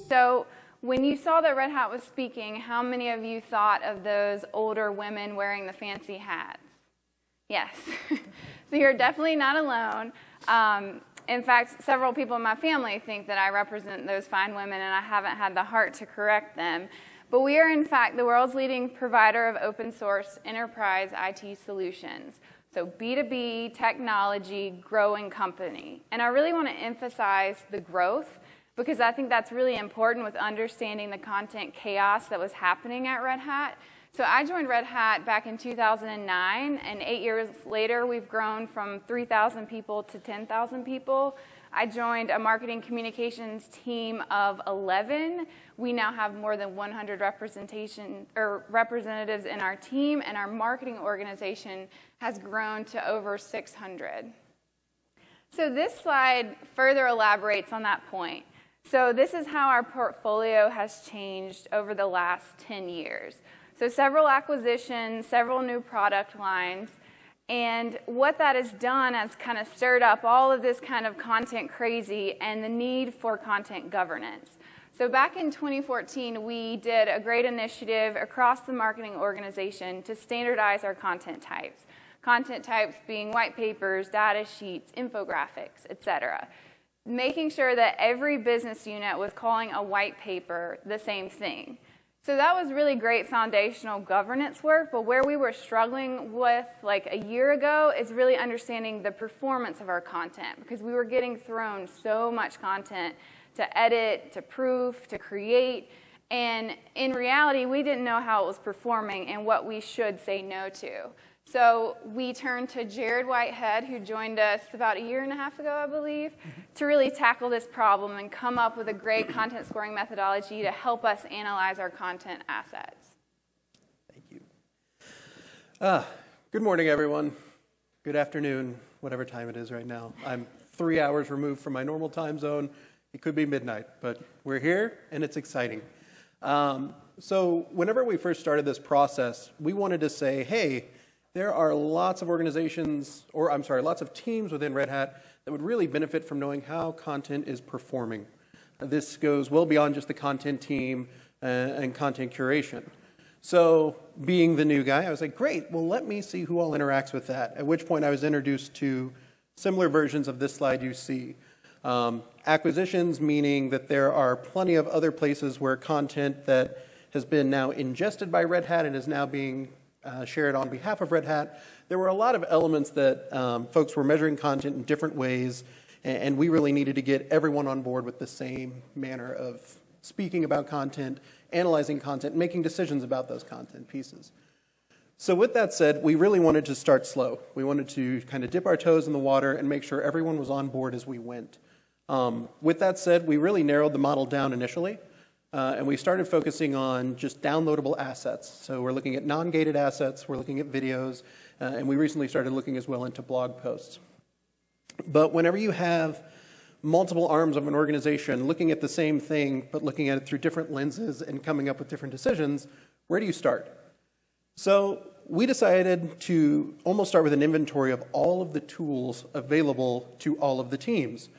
So when you saw that Red Hat was speaking, how many of you thought of those older women wearing the fancy hats? Yes. So you're definitely not alone. In fact, several people in my family think that I represent those fine women, and I haven't had the heart to correct them. But we are, in fact, the world's leading provider of open source enterprise IT solutions. So B2B, technology, growing company. And I really want to emphasize the growth, because I think that's really important with understanding the content chaos that was happening at Red Hat. So I joined Red Hat back in 2009, and 8 years later, we've grown from 3,000 people to 10,000 people. I joined a marketing communications team of 11. We now have more than 100 representatives in our team, and our marketing organization has grown to over 600. So this slide further elaborates on that point. So this is how our portfolio has changed over the last 10 years. So several acquisitions, several new product lines, and what that has done has kind of stirred up all of this kind of content crazy and the need for content governance. So back in 2014, we did a great initiative across the marketing organization to standardize our content types. Content types being white papers, data sheets, infographics, etc. Making sure that every business unit was calling a white paper the same thing. So that was really great foundational governance work, but where we were struggling with like a year ago is really understanding the performance of our content, because we were getting thrown so much content to edit, to proof, to create, and in reality, we didn't know how it was performing and what we should say no to. So we turned to Jared Whitehead, who joined us about a year and a half ago, I believe, to really tackle this problem and come up with a great content scoring methodology to help us analyze our content assets. Thank you. Good morning, everyone. Good afternoon, whatever time it is right now. I'm 3 hours removed from my normal time zone. It could be midnight, but we're here, and it's exciting. So whenever we first started this process, we wanted to say, hey, there are lots of organizations, or I'm sorry, lots of teams within Red Hat that would really benefit from knowing how content is performing. This goes well beyond just the content team and content curation. So being the new guy, I was like, great, well, let me see who all interacts with that, at which point I was introduced to similar versions of this slide you see. Acquisitions, meaning that there are plenty of other places where content that has been now ingested by Red Hat and is now being shared on behalf of Red Hat. There were a lot of elements that folks were measuring content in different ways, and we really needed to get everyone on board with the same manner of speaking about content, analyzing content, making decisions about those content pieces. So with that said, we really wanted to start slow. We wanted to kind of dip our toes in the water and make sure everyone was on board as we went. With that said, we really narrowed the model down initially. And we started focusing on just downloadable assets. So we're looking at non-gated assets, we're looking at videos, and we recently started looking as well into blog posts. But whenever you have multiple arms of an organization looking at the same thing, but looking at it through different lenses and coming up with different decisions, where do you start? So we decided to almost start with an inventory of all of the tools available to all of the teams.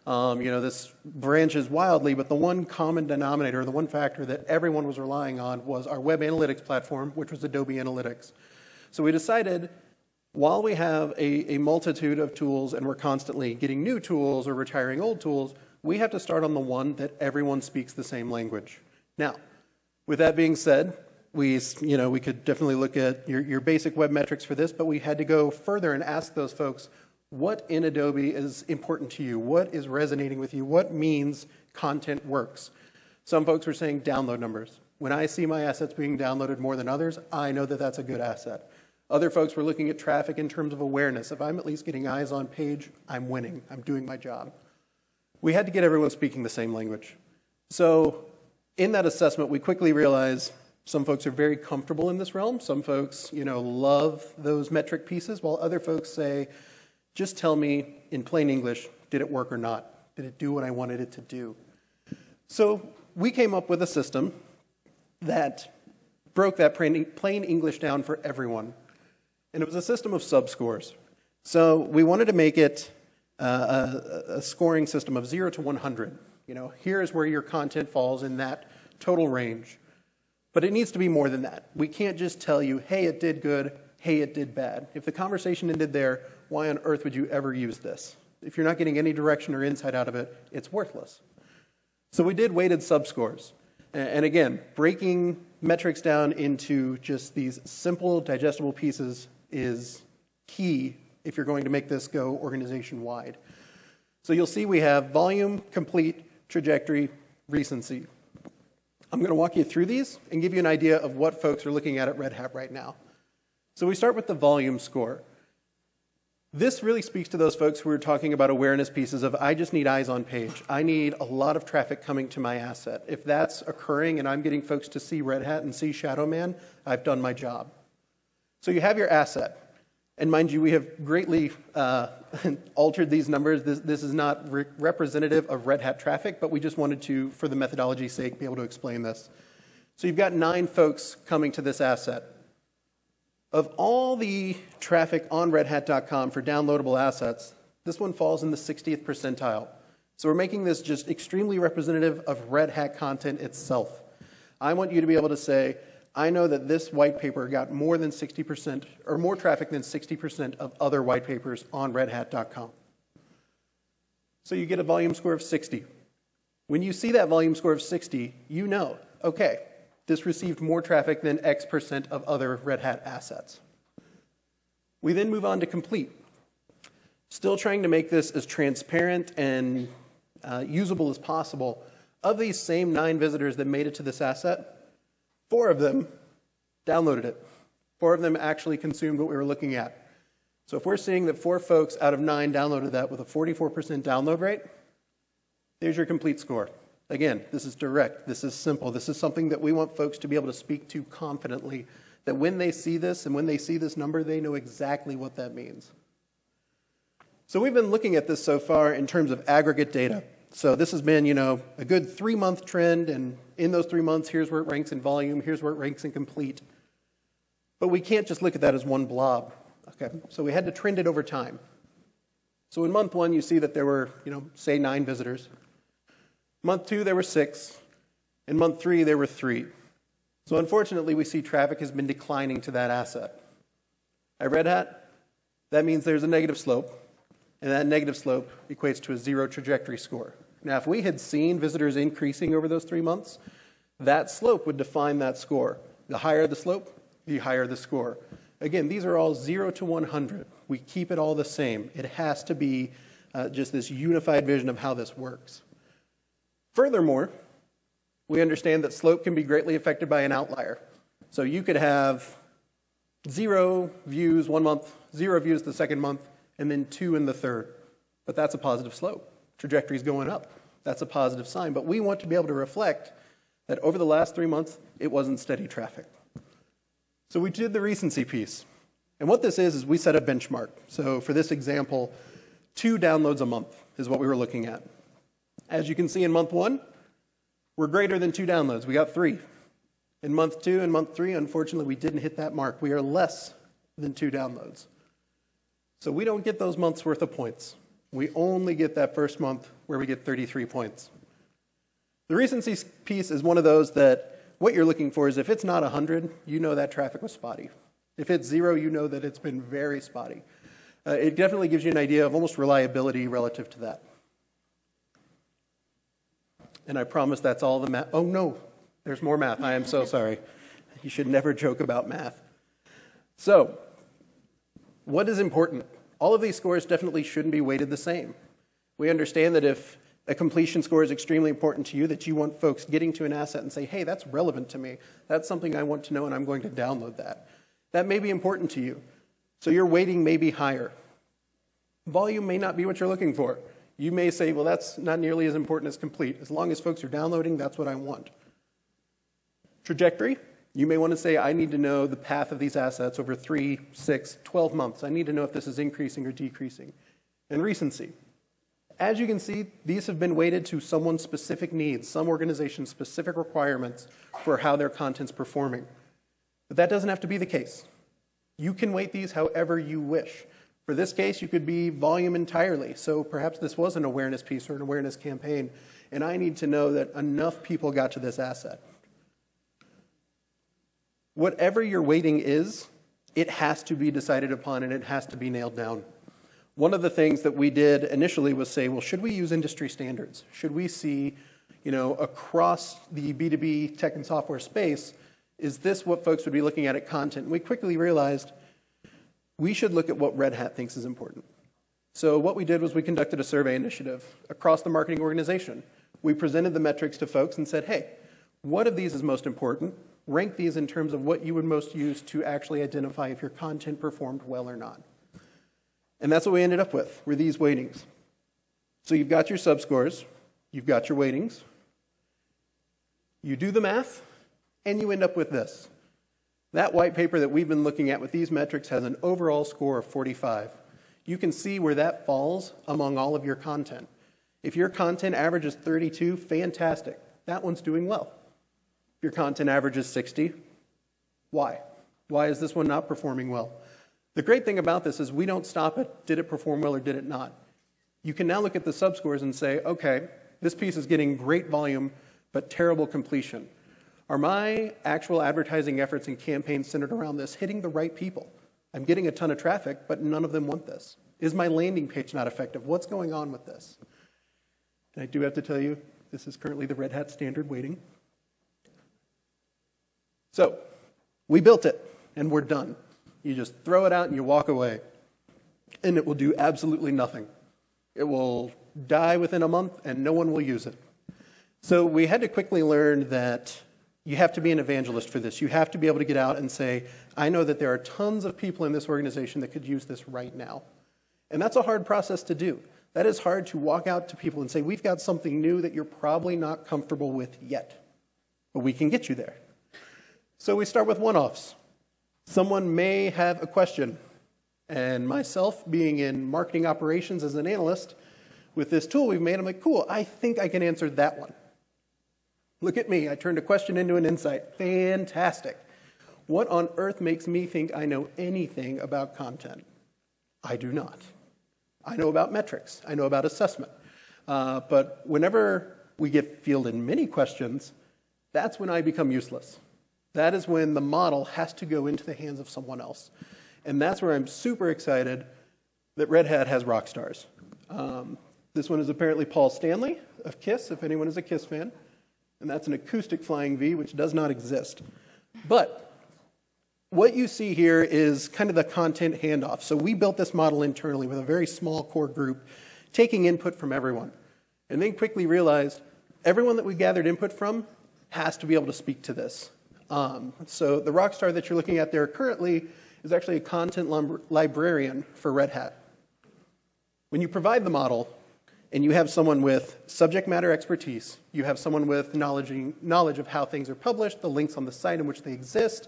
This branches wildly, but the one common denominator, the one factor that everyone was relying on was our web analytics platform, which was Adobe Analytics. So we decided, while we have a multitude of tools and we're constantly getting new tools or retiring old tools, we have to start on the one that everyone speaks the same language. Now, with that being said, we could definitely look at your basic web metrics for this, but we had to go further and ask those folks, what in Adobe is important to you? What is resonating with you? What means content works? Some folks were saying download numbers. When I see my assets being downloaded more than others, I know that that's a good asset. Other folks were looking at traffic in terms of awareness. If I'm at least getting eyes on page, I'm winning. I'm doing my job. We had to get everyone speaking the same language. So in that assessment, we quickly realized some folks are very comfortable in this realm. Some folks, love those metric pieces, while other folks say, just tell me in plain English, did it work or not? Did it do what I wanted it to do? So we came up with a system that broke that plain English down for everyone. And it was a system of subscores. So we wanted to make it a scoring system of 0 to 100. Here's where your content falls in that total range. But it needs to be more than that. We can't just tell you, hey, it did good, hey, it did bad. If the conversation ended there, why on earth would you ever use this? If you're not getting any direction or insight out of it, it's worthless. So we did weighted subscores. And again, breaking metrics down into just these simple, digestible pieces is key if you're going to make this go organization-wide. So you'll see we have volume, complete, trajectory, recency. I'm going to walk you through these and give you an idea of what folks are looking at Red Hat right now. So we start with the volume score. This really speaks to those folks who are talking about awareness pieces of, I just need eyes on page. I need a lot of traffic coming to my asset. If that's occurring and I'm getting folks to see Red Hat and see Shadow Man, I've done my job. So you have your asset. And mind you, we have greatly altered these numbers. This is not representative of Red Hat traffic, but we just wanted to, for the methodology's sake, be able to explain this. So you've got 9 folks coming to this asset. Of all the traffic on redhat.com for downloadable assets, this one falls in the 60th percentile. So we're making this just extremely representative of Red Hat content itself. I want you to be able to say, I know that this white paper got more than 60% or more traffic than 60% of other white papers on redhat.com. So you get a volume score of 60. When you see that volume score of 60, you know, okay, this received more traffic than X% of other Red Hat assets. We then move on to complete. Still trying to make this as transparent and usable as possible. Of these same 9 visitors that made it to this asset, 4 of them downloaded it. 4 of them actually consumed what we were looking at. So if we're seeing that 4 folks out of 9 downloaded that with a 44% download rate, there's your complete score. Again, this is direct, this is simple, this is something that we want folks to be able to speak to confidently, that when they see this and when they see this number, they know exactly what that means. So we've been looking at this so far in terms of aggregate data. So this has been, a good 3-month trend, and in those 3 months, here's where it ranks in volume, here's where it ranks in complete. But we can't just look at that as one blob. Okay, so we had to trend it over time. So in month 1, you see that there were, say 9 visitors. Month 2, there were 6. In month 3, there were 3. So unfortunately, we see traffic has been declining to that asset. At Red Hat, that means there's a negative slope, and that negative slope equates to a 0 trajectory score. Now, if we had seen visitors increasing over those 3 months, that slope would define that score. The higher the slope, the higher the score. Again, these are all 0 to 100. We keep it all the same. It has to be just this unified vision of how this works. Furthermore, we understand that slope can be greatly affected by an outlier. So you could have 0 views 1 month, 0 views the second month, and then 2 in the third. But that's a positive slope. Trajectory's going up. That's a positive sign. But we want to be able to reflect that over the last 3 months, it wasn't steady traffic. So we did the recency piece. And what this is we set a benchmark. So for this example, 2 downloads a month is what we were looking at. As you can see in month 1, we're greater than 2 downloads. We got 3. In month 2 and month 3, unfortunately, we didn't hit that mark. We are less than 2 downloads. So we don't get those months worth of points. We only get that first month where we get 33 points. The recency piece is one of those that what you're looking for is if it's not 100, you know that traffic was spotty. If it's 0, you know that it's been very spotty. It definitely gives you an idea of almost reliability relative to that. And I promise that's all the math. Oh, no, there's more math. I am so sorry. You should never joke about math. So, what is important? All of these scores definitely shouldn't be weighted the same. We understand that if a completion score is extremely important to you, that you want folks getting to an asset and say, hey, that's relevant to me. That's something I want to know, and I'm going to download that. That may be important to you. So your weighting may be higher. Volume may not be what you're looking for. You may say, well, that's not nearly as important as complete. As long as folks are downloading, that's what I want. Trajectory, you may want to say, I need to know the path of these assets over 3, 6, 12 months. I need to know if this is increasing or decreasing. And recency. As you can see, these have been weighted to someone's specific needs, some organization's specific requirements for how their content's performing. But that doesn't have to be the case. You can weight these however you wish. For this case, you could be volume entirely. So perhaps this was an awareness piece or an awareness campaign, and I need to know that enough people got to this asset. Whatever your weighting is, it has to be decided upon and it has to be nailed down. One of the things that we did initially was say, well, should we use industry standards? Should we see, across the B2B tech and software space, is this what folks would be looking at content? And we quickly realized we should look at what Red Hat thinks is important. So what we did was we conducted a survey initiative across the marketing organization. We presented the metrics to folks and said, hey, what of these is most important? Rank these in terms of what you would most use to actually identify if your content performed well or not. And that's what we ended up with, were these weightings. So you've got your subscores, you've got your weightings, you do the math, and you end up with this. That white paper that we've been looking at with these metrics has an overall score of 45. You can see where that falls among all of your content. If your content averages 32, fantastic. That one's doing well. If your content averages 60, why? Why is this one not performing well? The great thing about this is we don't stop at did it perform well or did it not. You can now look at the subscores and say, okay, this piece is getting great volume but terrible completion. Are my actual advertising efforts and campaigns centered around this hitting the right people? I'm getting a ton of traffic, but none of them want this. Is my landing page not effective? What's going on with this? And I do have to tell you, this is currently the Red Hat standard weighting. So we built it, and we're done. You just throw it out and you walk away. And it will do absolutely nothing. It will die within a month and no one will use it. So we had to quickly learn that you have to be an evangelist for this. You have to be able to get out and say, I know that there are tons of people in this organization that could use this right now. And that's a hard process to do. That is hard to walk out to people and say, we've got something new that you're probably not comfortable with yet, but we can get you there. So we start with one-offs. Someone may have a question, and myself, being in marketing operations as an analyst, with this tool we've made, I'm like, cool, I think I can answer that one. Look at me, I turned a question into an insight. Fantastic. What on earth makes me think I know anything about content? I do not. I know about metrics, I know about assessment. But whenever we get fielded many questions, that's when I become useless. That is when the model has to go into the hands of someone else. And that's where I'm super excited that Red Hat has rock stars. This one is apparently Paul Stanley of KISS, if anyone is a KISS fan. And that's an acoustic flying V, which does not exist. But what you see here is kind of the content handoff. So we built this model internally with a very small core group, taking input from everyone. And then quickly realized everyone that we gathered input from has to be able to speak to this. So the rock star that you're looking at there currently is actually a content librarian for Red Hat. When you provide the model and you have someone with subject matter expertise, you have someone with knowledge of how things are published, the links on the site in which they exist,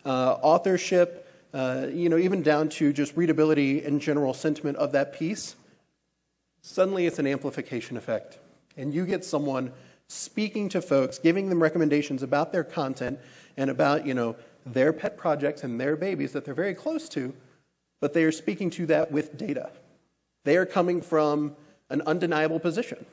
authorship, even down to just readability and general sentiment of that piece, suddenly it's an amplification effect. And you get someone speaking to folks, giving them recommendations about their content and about, their pet projects and their babies that they're very close to, but they are speaking to that with data. They are coming from an undeniable position.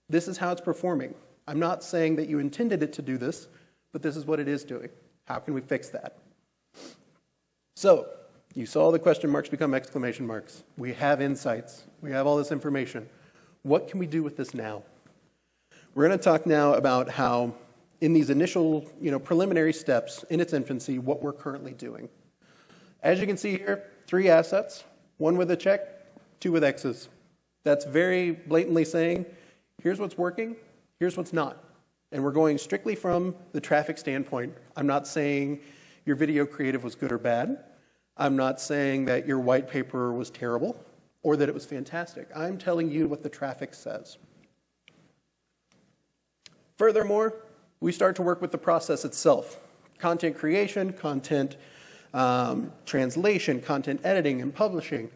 This is how it's performing. I'm not saying that you intended it to do this, but this is what it is doing. How can we fix that? So, you saw the question marks become exclamation marks. We have insights. We have all this information. What can we do with this now? We're going to talk now about how, in these initial, preliminary steps in its infancy, what we're currently doing. As you can see here, 3 assets, 1 with a check, 2 with X's. That's very blatantly saying, here's what's working, here's what's not. And we're going strictly from the traffic standpoint. I'm not saying your video creative was good or bad. I'm not saying that your white paper was terrible or that it was fantastic. I'm telling you what the traffic says. Furthermore, we start to work with the process itself. Content creation, content translation, content editing, and publishing.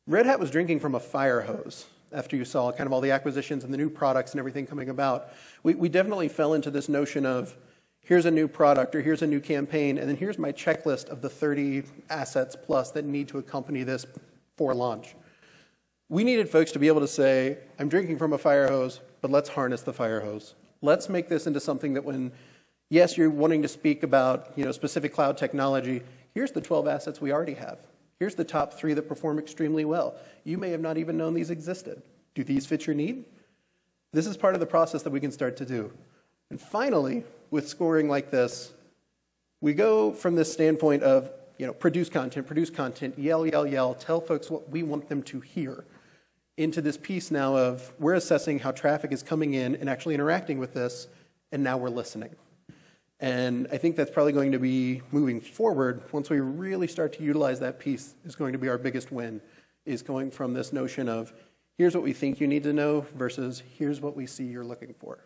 Red Hat was drinking from a fire hose after you saw kind of all the acquisitions and the new products and everything coming about. We definitely fell into this notion of here's a new product or here's a new campaign, and then here's my checklist of the 30 assets plus that need to accompany this for launch. We needed folks to be able to say, I'm drinking from a fire hose, but let's harness the fire hose. Let's make this into something that when, yes, you're wanting to speak about specific cloud technology, here's the 12 assets we already have. Here's the top 3 that perform extremely well. You may have not even known these existed. Do these fit your need? This is part of the process that we can start to do. And finally, with scoring like this, we go from this standpoint of produce content, yell, tell folks what we want them to hear, into this piece now of we're assessing how traffic is coming in and actually interacting with this, and now we're listening. And I think that's probably going to be moving forward. Once we really start to utilize that piece is going to be our biggest win, is going from this notion of here's what we think you need to know versus here's what we see you're looking for.